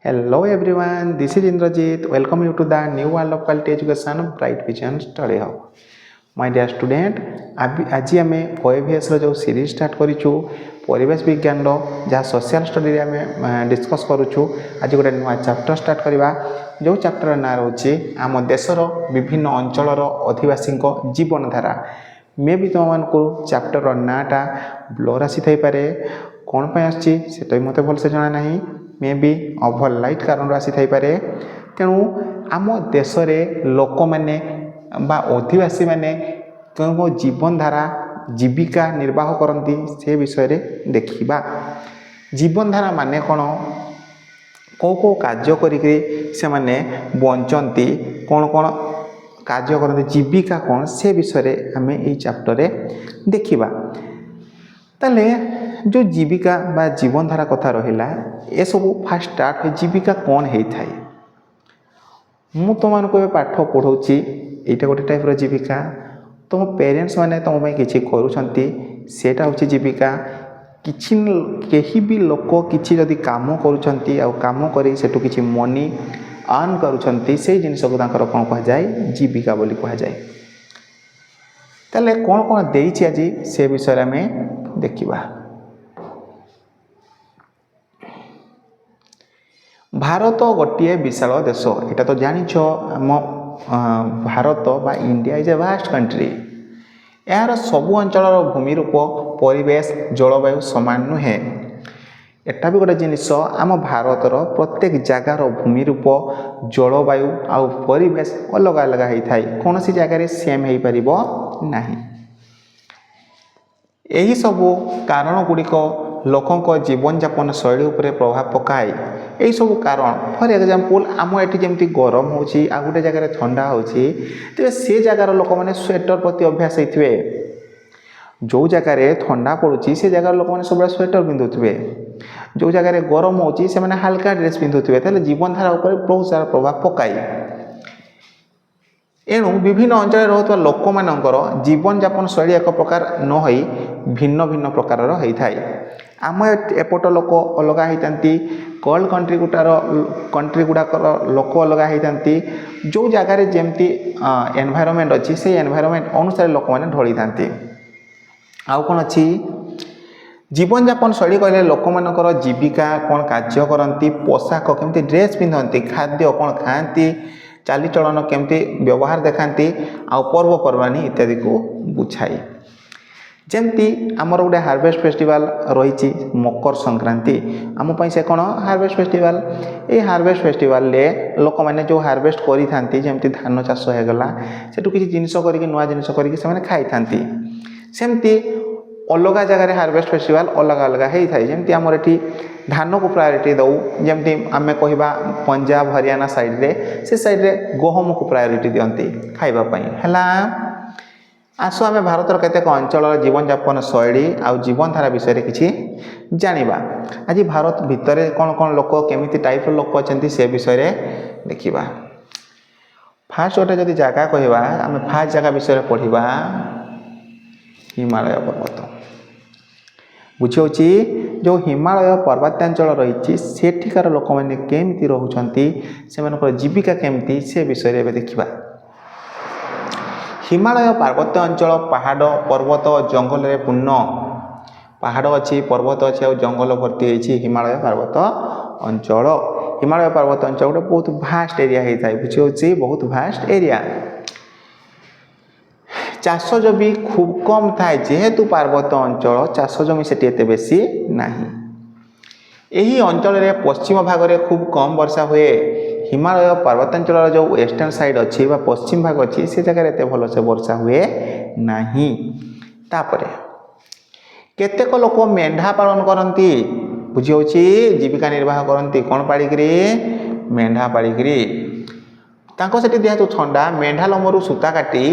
Hello everyone, this is Indrajit. Welcome you to the new world of quality education Bright Vision Study Hub. My dear student, आज आम OAVS जो series start करूँ परिवेश विज्ञान जहाँ social study आम discuss करूँ आज गोटे नुआ चैप्टर स्टार्ट करवा जो चैप्टर ना रोचे आम देशर विभिन्न अंचलर अधिवासी जीवन धारा मे भी तुमको चैप्टर नाटा ब्लर आसी थाईपे कौन पर आसटा मत भलसे जना ना मे भी ओभर लाइट कारण आसी थाईपे तेणु आम देश लोक मैंने अधिवासी मैंने कौन जीवन धारा जीविका निर्वाह करती से विषय देखा जीवन धारा माने कौन कौ कौ कार्य से माने बंचती कौन कौन कार्य करते जीविका कौन से विषय आम ये चैप्टर देखा ताले जो जीविका बा जीवन धारा कथा रहा ये सब फास्ट स्टार्ट जीविका कौन होता है मु तुमको पाठ पढ़ाऊँगी यहाँ गोटे टाइप जीविका तुम पेरेंट्स माने तुम किसी करूँटा हूँ जीविका किसी कहीं भी लोक किसी जदि कम करुँच कर किसी मनी अर्न करुँच से जिनस को कौन कहुए जीविका बोली कहुए ताले कौन कौन देइछि आज से विषय में देखिबा भारत गोटे विशाल देश यहाँ तो जानिछ आम भारत बा India is a vast country यार सबु अंचल भूमि रूप परिवेश जलवायु सामान नुहे एटा भी गोटे जिनिस आम भारतर प्रत्येक जगार भूमि रूप जलवायु आउ परिवेश अलग अलग होता है कौन सी जगार सेम हो पार ना यही सबू कारण गुड़िक लोकों जीवन यापन शैली उपर प्रभाव पकाए यही सब कारण फॉर एग्जांपल आम एटी जमी गरम हो गोटे जगह ठंडा हो तेज से जगार लोक मैंने स्वेटर प्रति अभ्यास होते जो जगार ठंडा पड़ुची से जगार लोक मैंने सब स्वेटर पिंधुवे जो जगार गरम हो हल्का ड्रेस पिंधुवे जीवन धारा उपर बहुत सारा प्रभाव पकाए एणु विभिन्न अंचल रोता लोक मानकर जीवन यापन शैली एक प्रकार न होई भिन्न भिन्न प्रकार होता है आम एपट लोक अलग होती कोल्ड कंट्री गुड़ाक लोक अलग होती जो जगार जमती एनवायरनमेंट अच्छी से एनवायरनमेंट अनुसार लोक मैंने ढली था आउ कौन अच्छी जीवन यापन शैली कहले लोक मानकर जीविका कौन कार्य करती पोशाक केमती ड्रेस पिंधती खाद्य कौन खाती चालीचलन केमती व्यवहार देखाती आउ पर्वपर्वाणी इत्यादि को बुझाई जमती आमर गोटे हार्वेस्ट फेस्टिवल रही मकर संक्रांति आम से कौन हार्वेस्ट फेस्टिवल ये हार्वेस्ट फेस्टिवल लोक मैंने जो हार्वेस्ट करी जमती धान चाष होगला से किसी जिनस कर नुआ जिनस कर खाई था सेमती अलग जगह हार्वेस्ट फेस्टिवल अलग अलग होता है जमती आमर ये धान को प्रायोरिटी दऊ जमती आम कह पंजाब हरियाणा साइड्रे से साइड्रे गहम को प्रायोरिटी दिखती खावाई है आसो आम भारतर केतेक अंचल जीवन यापन शैली आउ जीवन धारा विषय किसी जानिबा आज भारत भितर कौन कौन लोक केमिति टाइप लोक अच्छा से विषय देखा फास्ट गोटे जदि जगह कहवा आम फास्ट जगह विषय पढ़ा हिमालय पर्वत बुझे जो हिमालय पर्वतांचल रही सेठिकार लोक मैंने केमिति रोचंती से जीविका केमिति से विषय देखा हिमालय पार्वत्य अंचल पहाड़ पर्वत जंगल रे पूर्ण पहाड़ अच्छी पर्वत अच्छी और जंगल भर्ती होती हिमालय पर्वत अंचल हिमालय पर्वत अंचल गोटे बहुत भास्ट एरिया होता है बुझे बहुत भास्ट एरिया चाष जमी खूब कम थाए जेहेतु पार्वत अंचल चाष जमी से बेसी नहीं यही अंचल पश्चिम भाग में खूब कम वर्षा हुए हिमालय पर्वतांचल जो वेस्टर्न साइड अच्छी पश्चिम भाग अच्छी से जगह एत भल से वर्षा हुए नहीं तापर केतेक लोक मेंढा पालन करती बुझे जीविका निर्वाह करती कौन पाड़िकी मेंढा पाड़िकी से जेहेतु ठंडा मेंढा लोमरू सूता काटी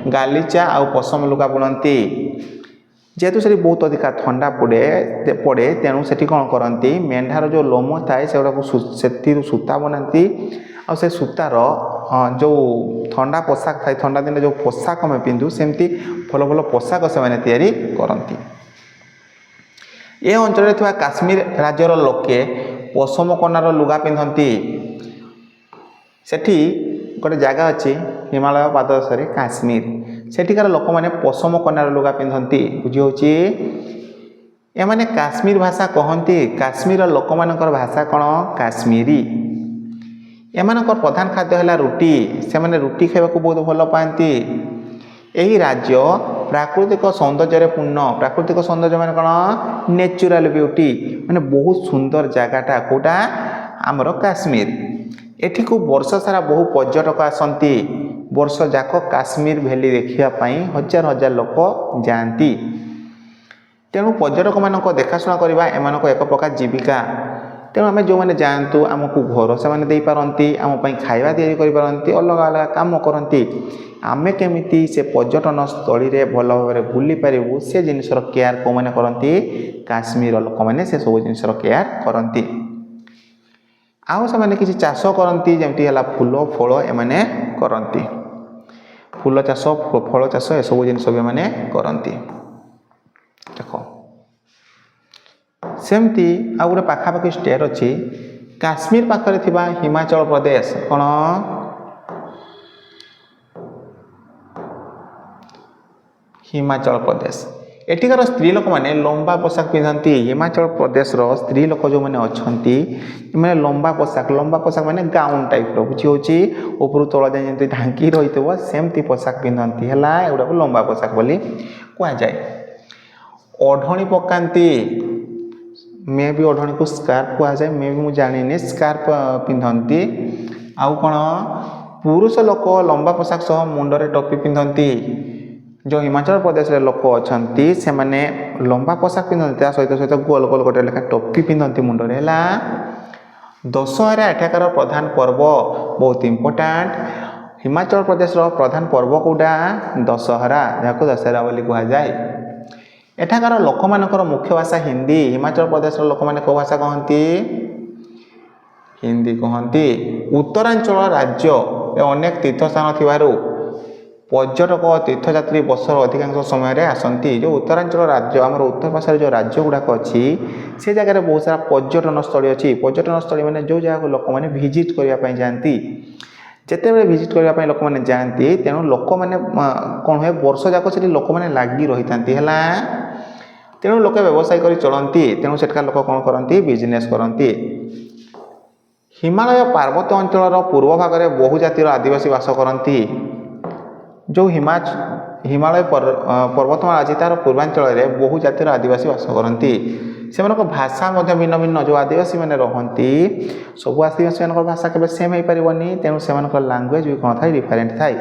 गालीचा आउ पशम लुगा बुणती जेहेतु से बहुत अधिक ठंडा पड़े तेणु से कौन करती मेंढार जो लोम थाए से सूता बनाती आ से सूतार जो ठंडा पोशाक थाए ठंडा दिन जो पोशाक आम पिंधु सेमती भल भल पोशाक से मैंने करती ये अंचल काश्मीर राज्यर लोके ପଶମ କନାର ଲୁଗା ପିନ୍ଧନ୍ତି। ସେଠି ଗୋଟେ ଜାଗା ଅଛି ହିମାଳୟ ପାଦଦେଶରେ କାଶ୍ମୀର, ସେଠିକାର ଲୋକମାନେ ପଶମ କନାର ଲୁଗା ପିନ୍ଧନ୍ତି। ବୁଝି ହେଉଛି ଏମାନେ କାଶ୍ମୀର ଭାଷା କହନ୍ତି। କାଶ୍ମୀରର ଲୋକମାନଙ୍କର ଭାଷା କ'ଣ? କାଶ୍ମୀରୀ। ଏମାନଙ୍କର ପ୍ରଧାନ ଖାଦ୍ୟ ହେଲା ରୁଟି। ସେମାନେ ରୁଟି ଖାଇବାକୁ ବହୁତ ଭଲ ପାଆନ୍ତି। ଏହି ରାଜ୍ୟ ପ୍ରାକୃତିକ ସୌନ୍ଦର୍ଯ୍ୟରେ ପୂର୍ଣ୍ଣ। ପ୍ରାକୃତିକ ସୌନ୍ଦର୍ଯ୍ୟ ମାନେ କ'ଣ? ନ୍ୟାଚୁରାଲ ବିୟୁଟି, ମାନେ ବହୁତ ସୁନ୍ଦର ଜାଗାଟା କେଉଁଟା? ଆମର କାଶ୍ମୀର। ଏଠିକୁ ବର୍ଷ ସାରା ବହୁ ପର୍ଯ୍ୟଟକ ଆସନ୍ତି। ବର୍ଷ ଯାକ କାଶ୍ମୀର ଭ୍ୟାଲି ଦେଖିବା ପାଇଁ ହଜାର ହଜାର ଲୋକ ଯାଆନ୍ତି। ତେଣୁ ପର୍ଯ୍ୟଟକମାନଙ୍କ ଦେଖାଶୁଣା କରିବା ଏମାନଙ୍କ ଏକ ପ୍ରକାର ଜୀବିକା। ତେଣୁ ଆମେ ଯେଉଁମାନେ ଯାଆନ୍ତୁ ଆମକୁ ଘର ସେମାନେ ଦେଇପାରନ୍ତି, ଆମ ପାଇଁ ଖାଇବା ତିଆରି କରିପାରନ୍ତି, ଅଲଗା ଅଲଗା କାମ କରନ୍ତି। ଆମେ କେମିତି ସେ ପର୍ଯ୍ୟଟନ ସ୍ଥଳୀରେ ଭଲ ଭାବରେ ବୁଲିପାରିବୁ ସେ ଜିନିଷର କେୟାର କେଉଁମାନେ କରନ୍ତି? କାଶ୍ମୀରର ଲୋକମାନେ ସେସବୁ ଜିନିଷର କେୟାର କରନ୍ତି। ଆଉ ସେମାନେ କିଛି ଚାଷ କରନ୍ତି, ଯେମିତି ହେଲା ଫୁଲ ଫଳ ଏମାନେ କରନ୍ତି। ଫୁଲ ଚାଷ, ଫଳ ଚାଷ ଏସବୁ ଜିନିଷ ବି ଏମାନେ କରନ୍ତି। ଦେଖ ସେମିତି ଆଉ ଗୋଟେ ପାଖାପାଖି ଷ୍ଟେଟ୍ ଅଛି କାଶ୍ମୀର ପାଖରେ ଥିବା ହିମାଚଳ ପ୍ରଦେଶ। କ'ଣ? ହିମାଚଳ ପ୍ରଦେଶ। ଏଠିକାର ସ୍ତ୍ରୀ ଲୋକମାନେ ଲମ୍ବା ପୋଷାକ ପିନ୍ଧନ୍ତି। ହିମାଚଳ ପ୍ରଦେଶର ସ୍ତ୍ରୀ ଲୋକ ଯେଉଁମାନେ ଅଛନ୍ତି ଏମାନେ ଲମ୍ବା ପୋଷାକ ମାନେ ଗାଉନ୍ ଟାଇପ୍ର। ବୁଝି ହେଉଛି ଉପରୁ ତଳ ଯାଏ ଯେମିତି ଢାଙ୍କି ରହିଥିବ ସେମିତି ପୋଷାକ ପିନ୍ଧନ୍ତି। ହେଲା, ଏଗୁଡ଼ାକୁ ଲମ୍ବା ପୋଷାକ ବୋଲି କୁହାଯାଏ। ଓଢ଼ଣୀ ପକାନ୍ତି। ମେ ବି ଓଢ଼ଣୀକୁ ସ୍କାର୍ପ କୁହାଯାଏ, ମେ ବି ମୁଁ ଜାଣିନି। ସ୍କାର୍ପ ପିନ୍ଧନ୍ତି। ଆଉ କ'ଣ? ପୁରୁଷ ଲୋକ ଲମ୍ବା ପୋଷାକ ସହ ମୁଣ୍ଡରେ ଟୋପି ପିନ୍ଧନ୍ତି। ଯେଉଁ ହିମାଚଳ ପ୍ରଦେଶରେ ଲୋକ ଅଛନ୍ତି ସେମାନେ ଲମ୍ବା ପୋଷାକ ପିନ୍ଧନ୍ତି, ତା ସହିତ ଗୋଲ ଗୋଲ ଗୋଟେ ଲେଖା ଟୋପି ପିନ୍ଧନ୍ତି ମୁଣ୍ଡରେ। ହେଲା, ଦଶହରା ଏଠାକାର ପ୍ରଧାନ ପର୍ବ, ବହୁତ ଇମ୍ପୋର୍ଟାଣ୍ଟ। ହିମାଚଳ ପ୍ରଦେଶର ପ୍ରଧାନ ପର୍ବ କେଉଁଟା? ଦଶହରା, ଯାହାକୁ ଦଶହରା ବୋଲି କୁହାଯାଏ। ଏଠାକାର ଲୋକମାନଙ୍କର ମୁଖ୍ୟ ଭାଷା ହିନ୍ଦୀ। ହିମାଚଳ ପ୍ରଦେଶର ଲୋକମାନେ କେଉଁ ଭାଷା କହନ୍ତି? ହିନ୍ଦୀ କହନ୍ତି। ଉତ୍ତରାଞ୍ଚଳ ରାଜ୍ୟରେ ଅନେକ ତୀର୍ଥସ୍ଥାନ ଥିବାରୁ ପର୍ଯ୍ୟଟକ ତୀର୍ଥଯାତ୍ରୀ ବର୍ଷର ଅଧିକାଂଶ ସମୟରେ ଆସନ୍ତି। ଯେଉଁ ଉତ୍ତରାଞ୍ଚଳ ରାଜ୍ୟ, ଆମର ଉତ୍ତର ପାର୍ଶ୍ୱରେ ଯେଉଁ ରାଜ୍ୟ ଗୁଡ଼ାକ ଅଛି ସେ ଜାଗାରେ ବହୁତ ସାରା ପର୍ଯ୍ୟଟନ ସ୍ଥଳୀ ଅଛି। ପର୍ଯ୍ୟଟନ ସ୍ଥଳୀ ମାନେ ଯେଉଁ ଜାଗାକୁ ଲୋକମାନେ ଭିଜିଟ୍ କରିବା ପାଇଁ ଯାଆନ୍ତି। ଯେତେବେଳେ ଭିଜିଟ୍ କରିବା ପାଇଁ ଲୋକମାନେ ଯାଆନ୍ତି ତେଣୁ ଲୋକମାନେ କ'ଣ ହୁଏ, ବର୍ଷ ଯାକ ସେଠି ଲୋକମାନେ ଲାଗି ରହିଥାନ୍ତି। ହେଲା, ତେଣୁ ଲୋକେ ବ୍ୟବସାୟ କରି ଚଳନ୍ତି। ତେଣୁ ସେଠାକାର ଲୋକ କ'ଣ କରନ୍ତି? ବିଜନେସ୍ କରନ୍ତି। ହିମାଳୟ ପାର୍ବତ୍ୟ ଅଞ୍ଚଳର ପୂର୍ବ ଭାଗରେ ବହୁ ଜାତିର ଆଦିବାସୀ ବାସ କରନ୍ତି। ଯେଉଁ ହିମାଳୟ ପର୍ବତମାଳା ଅଛି ତାର ପୂର୍ବାଞ୍ଚଳରେ ବହୁ ଜାତିର ଆଦିବାସୀ ବାସ କରନ୍ତି। ସେମାନଙ୍କ ଭାଷା ମଧ୍ୟ ଭିନ୍ନ ଭିନ୍ନ। ଯେଉଁ ଆଦିବାସୀମାନେ ରହନ୍ତି ସବୁ ଆଦିବାସୀମାନଙ୍କର ଭାଷା କେବେ ସେମ୍ ହେଇପାରିବନି। ତେଣୁ ସେମାନଙ୍କର ଲାଙ୍ଗୁଏଜ୍ ବି କ'ଣ ଥାଏ? ଡିଫରେଣ୍ଟ ଥାଏ।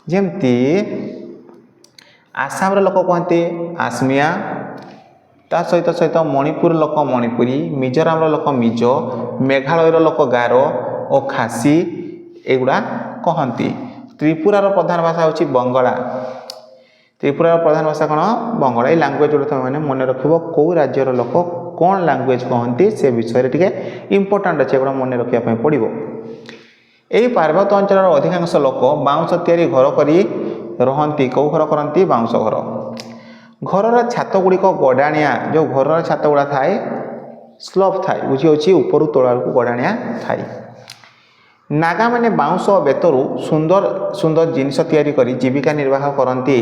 ଯେମିତି ଆସାମର ଲୋକ କୁହନ୍ତି ଆସମିଆ, ତା ସହିତ ମଣିପୁର ଲୋକ ମଣିପୁରୀ, ମିଜୋରାମର ଲୋକ ମିଜୋ, ମେଘାଳୟର ଲୋକ ଗାରୋ ଓ ଖାସି ଏଗୁଡ଼ା କହନ୍ତି। ତ୍ରିପୁରାର ପ୍ରଧାନ ଭାଷା ହେଉଛି ବଙ୍ଗଳା। ତ୍ରିପୁରାର ପ୍ରଧାନ ଭାଷା କ'ଣ? ବଙ୍ଗଳା। ଏଇ ଲାଙ୍ଗୁଏଜ୍ ଗୁଡ଼ା ତୁମେ ମନେ ରଖିବ। କେଉଁ ରାଜ୍ୟର ଲୋକ କ'ଣ ଲାଙ୍ଗୁଏଜ୍ କହନ୍ତି ସେ ବିଷୟରେ ଟିକେ ଇମ୍ପୋର୍ଟାଣ୍ଟ ଅଛି, ଏଗୁଡ଼ା ମନେ ରଖିବା ପାଇଁ ପଡ଼ିବ। ଏହି ପାର୍ବତ୍ୟ ଅଞ୍ଚଳର ଅଧିକାଂଶ ଲୋକ ବାଉଁଶ ତିଆରି ଘର କରି ରହନ୍ତି। କେଉଁ ଘର କରନ୍ତି? ବାଉଁଶ ଘର। ଘରର ଛାତ ଗୁଡ଼ିକ ଗଡ଼ାଣିଆ। ଯେଉଁ ଘରର ଛାତ ଗୁଡ଼ା ଥାଏ ସ୍ଲୋପ୍ ଥାଏ। ବୁଝି ହେଉଛି ଉପରୁ ତଳକୁ ଗଡ଼ାଣିଆ ଥାଏ। ନାଗାମାନେ ବାଉଁଶ ବେତରୁ ସୁନ୍ଦର ସୁନ୍ଦର ଜିନିଷ ତିଆରି କରି ଜୀବିକା ନିର୍ବାହ କରନ୍ତି।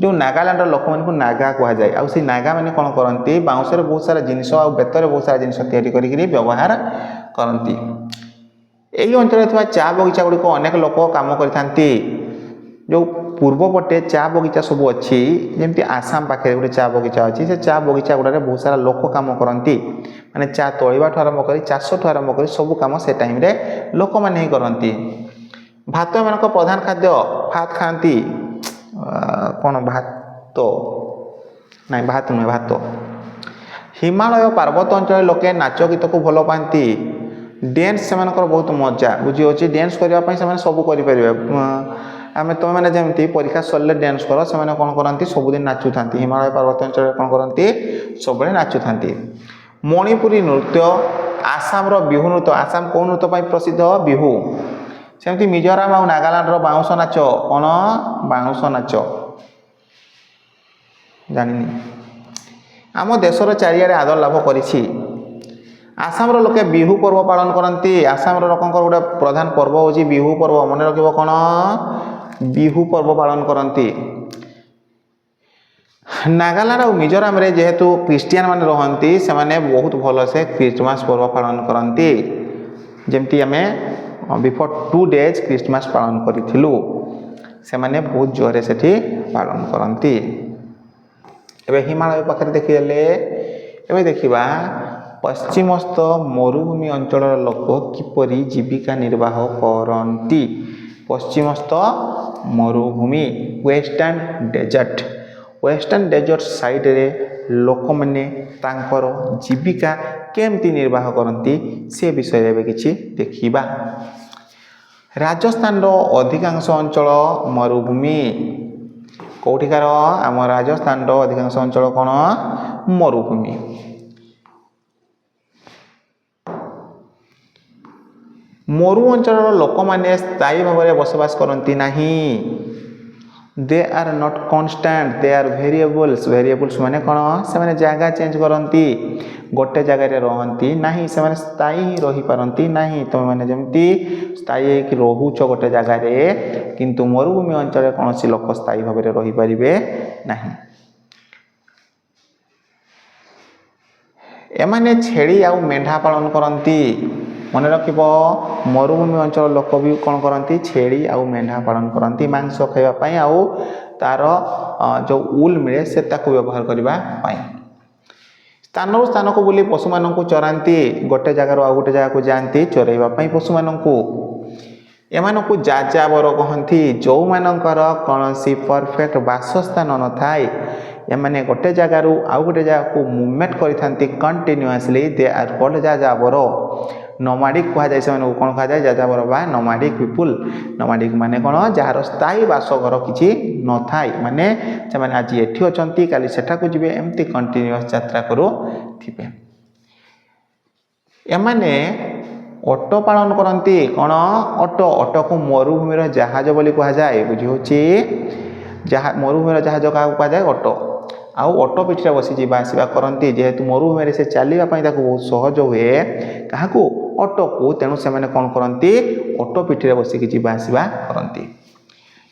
ଯେଉଁ ନାଗାଲାଣ୍ଡର ଲୋକମାନଙ୍କୁ ନାଗା କୁହାଯାଏ। ଆଉ ସେଇ ନାଗାମାନେ କ'ଣ କରନ୍ତି? ବାଉଁଶରେ ବହୁତ ସାରା ଜିନିଷ ଆଉ ବେତରେ ବହୁତ ସାରା ଜିନିଷ ତିଆରି କରିକିରି ବ୍ୟବହାର କରନ୍ତି। ଏହି ଅଞ୍ଚଳରେ ଥିବା ଚା ବଗିଚା ଗୁଡ଼ିକ ଅନେକ ଲୋକ କାମ କରିଥାନ୍ତି। ଯେଉଁ ପୂର୍ବପଟେ ଚା ବଗିଚା ସବୁ ଅଛି, ଯେମିତି ଆସାମ ପାଖରେ ଗୋଟେ ଚା ବଗିଚା ଅଛି, ସେ ଚା ବଗିଚା ଗୁଡ଼ାରେ ବହୁତ ସାରା ଲୋକ କାମ କରନ୍ତି। ମାନେ ଚା ତୋଳିବାଠୁ ଆରମ୍ଭ କରି ଚାଷଠୁ ଆରମ୍ଭ କରି ସବୁ କାମ ସେ ଟାଇମ୍ରେ ଲୋକମାନେ ହିଁ କରନ୍ତି। ଭାତ ଏମାନଙ୍କ ପ୍ରଧାନ ଖାଦ୍ୟ। ଭାତ ଖାଆନ୍ତି। କ'ଣ ଭାତ? ନାଇଁ, ଭାତ ନୁହେଁ, ଭାତ। ହିମାଳୟ ପାର୍ବତ୍ୟ ଅଞ୍ଚଳରେ ଲୋକେ ନାଚ ଗୀତକୁ ଭଲ ପାଆନ୍ତି। ଡ୍ୟାନ୍ସ ସେମାନଙ୍କର ବହୁତ ମଜା। ବୁଝି ହେଉଛି ଡ୍ୟାନ୍ସ କରିବା ପାଇଁ ସେମାନେ ସବୁ କରିପାରିବେ। ତୁମେମାନେ ଯେମିତି ପରୀକ୍ଷା ସରିଲେ ଡ୍ୟାନ୍ସ କର, ସେମାନେ କ'ଣ କରନ୍ତି? ସବୁଦିନ ନାଚୁଥାନ୍ତି। ହିମାଳୟ ପାର୍ବତ୍ୟ ଅଞ୍ଚଳରେ କ'ଣ କରନ୍ତି? ସବୁବେଳେ ନାଚୁଥାନ୍ତି। ମଣିପୁରୀ ନୃତ୍ୟ, ଆସାମର ବିହୁ ନୃତ୍ୟ। ଆସାମ କେଉଁ ନୃତ୍ୟ ପାଇଁ ପ୍ରସିଦ୍ଧ? ବିହୁ। ସେମିତି ମିଜୋରାମ ଆଉ ନାଗାଲାଣ୍ଡର ବାଉଁଶ ନାଚ। କ'ଣ? ବାଉଁଶ ନାଚ। ଜାଣିନି। ଆମ ଦେଶର ଚାରିଆଡ଼େ ଆଦର ଲାଭ କରିଛି। आसाम लोके बिहू पर्व पालन करती आसाम लोक गोटे प्रधान पर्व हूँ बिहू पर्व मन रखिब कौन बिहू पर्व पालन करती नागालैंड और मिजोराम रे जेहेतु क्रिश्चियन माने रहंती से माने बहुत भल से क्रिसमस पर्व पालन करती जमती आम बिफोर 2 days क्रिसमस पालन करूँ से माने बहुत जोरे से पालन करती एबे हिमालय पाखे देखिले एबे देखिबा पश्चिमस्थ मरुभूमि अंचल लोक किपरि जीविका निर्वाह करती पश्चिमस्थ मरुभूमि वेस्टर्न डेजर्ट साइड रे लोक मैंने तांकर जीविका केमती निर्वाह करती से विषय में किछि देखिबा राजस्थान रो अधिकांश अंचल मरुभूमि कौटिकार आम राजस्थान रो अधिकांश अंचल कौन मरुभूमि मरु अंचल लोक मैंने स्थायी भाव में बसवास करती नहीं they are not constant they are variables माने कौन से माने जगह चेंज करती गोटे जगह रहती नहीं से माने स्थायी रही पारती नहीं तुम मैंने जमती स्थायी कि रोच गोटे जगार किंतु मरुभूमि अंचल कौन सी लोक स्थायी भाव में रही पारे नहीं एमाने छेड़ी आउ मेंढा पालन करती मन रखिब मरुभूमि अंचल लोक भी कौन करती छेड़ी आउ मेंढा पालन करती मांस खाइबापी आउ तार जो उल मिले से ताकू व्यवहार करने स्थान स्थान को बुली पशु मान चराती गोटे जगार आउ गोटे जगह को जाती चरइबापी पशु मानू एमानकु जाजावर कहती जो मानकर कौन सी परफेक्ट बासस्थान न थाए एमाने गोटे जगार आउ गोटे जगह को मूवमेंट करथांती कंटिन्यूअसली दे आर कॉल्ड जाजावर नोमाडिक कह जाए से कौन कह जाए जाजावर बा नोमाडिक पीपुल नोमाडिक माने कौन जार स्थायी बासघर किसी न थाए माने से माने आज एठी अछंती काली सेठा को जिवे एमती कंटिन्यूअस यात्रा करूथिबे एमाने ऑटो पालन करती कौन ऑटो को मरुभूमि जहाज बोली कह जाए बुझी होची मरुभूमि जहाज क्या कह जाए ऑटो आउ ऑटो पिठे बसी जावा आसवा करती जेहेतु मरुभूमि से चलवाई बहुत सहज हुए क्या ऑटो को तेणु से कौन करती ऑटो पिठे बसिकी जावा आसवा करती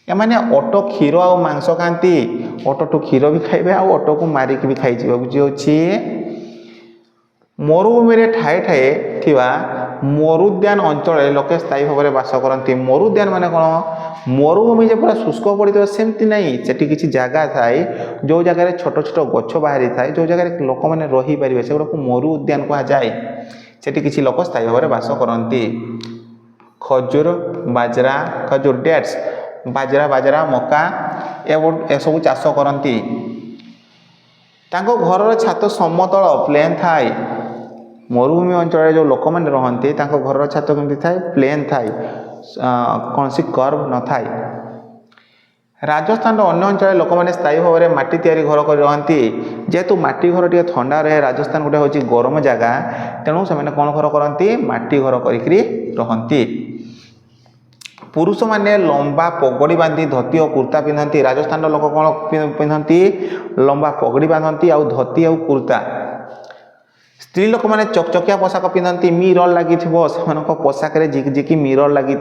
एमाने ऑटो क्षीर आ मांस खाती ऑटो टू क्षीर भी खाइबे आ ऑटो को मारिक भी खाई बुझी होची मरुभूमि ठाए ठाए थिबा मरुद्यान अंचल लोके स्थायी भाव में बास करती मरुद्यान माने कौन मरुभूमि जो पूरा शुष्क पड़ी तो सेमती नहीं सेठी किसी जगह थाए जो जगह छोट छोट गछ बाहरी थाए जो जगह लोक मैंने रही पारे से गुड़ा मरु उद्यान कह जाए सेठी किसी लोक स्थायी भाव में बास करती खजूर डेट्स बाजरा मका ए सब चाष करती घर छात समतल प्लेन थाए मरुभूमि अंचल जो लोक मैंने रहती घर छात केमती थाए प्लेन थाए कौन सी कर्व न थाए राजस्थान अन्य अंचल लोक मैंने स्थायी भाव में माटी तैयारी घर कर रहती जेहेतु माटी घर टे ठंडा रहे राजस्थान गोटे हूँ गरम जगह तेणु से कौन घर करती माटी घर करती पुरुष माने लंबा पगड़ी बांधी धोती और कुर्ता पिंधती राजस्थान लोक कौन पिंधती लंबा पगड़ी बांधती आउ धोती आउ कुर्ता स्त्री लोक मैंने चकचकिया पोशाक पिंधती मिरर लगी पोशाक जिकी मिरर लगी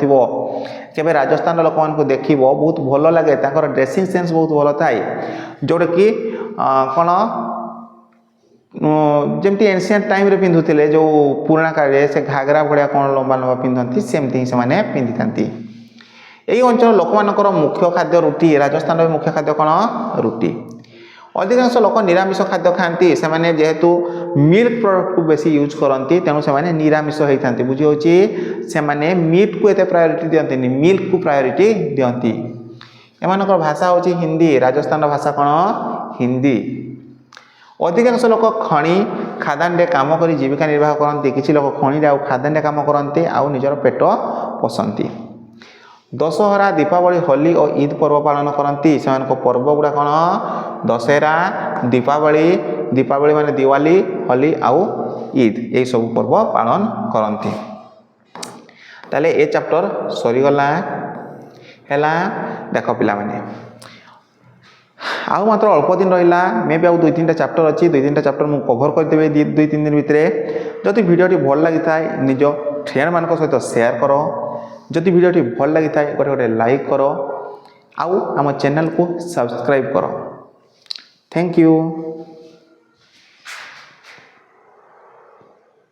केबे राजस्थान लोक मान देख बहुत भल लगे ड्रेसिंग सेन्स बहुत भल थाए जोटा कि कौन जमती एनसीएंट टाइम रे पिंधुले जो पुराणा काल से घाघरा भाया कौन लंबा लंबा पिंधती सेमती से पिंधि था यही अंचल लोक मानकर मुख्य खाद्य रुटी राजस्थान मुख्य खाद्य कौन रुटी अधिकांश लोक निरामिष खाद्य खाती से जेहेतु मिल्क प्रोडक्ट को बेसी यूज करती तेणु से निरामिष होता बुझी होची से मीट को एत प्रायोरिटी दिखती मिल्क को प्रायोरिटी दिखती एम भाषा हूँ हिंदी राजस्थान भाषा कौन हिंदी अधिकांश लोक खणी खादान काम कर जीविका निर्वाह करती किसी लोक खणी खादान काम करती आउ निजर पेट पोषती दशहरा दीपावली होली और ईद पर्व पालन करती से पर्व गुड़ा कौन दशहरा दीपावली माने दिवाली होली आउ ईद यही सब पर्व पालन करती ताले ए चैप्टर सरीगला है देख पिला माने आउ मात्र अल्प दिन रहा मे भी आउ 2-3टा चैप्टर अच्छी 2-3टा चैप्टर मुझे कभर करदेवी 2-3 दिन भितर जदि भिडियोटी भल लगी थाए निज फ्रेंड मान सहित शेयर कर जदि भिडियोटी भल लगी थाए गोटे गोटे लाइक कर आउ आम चैनल को सब्सक्राइब कर थैंक यू।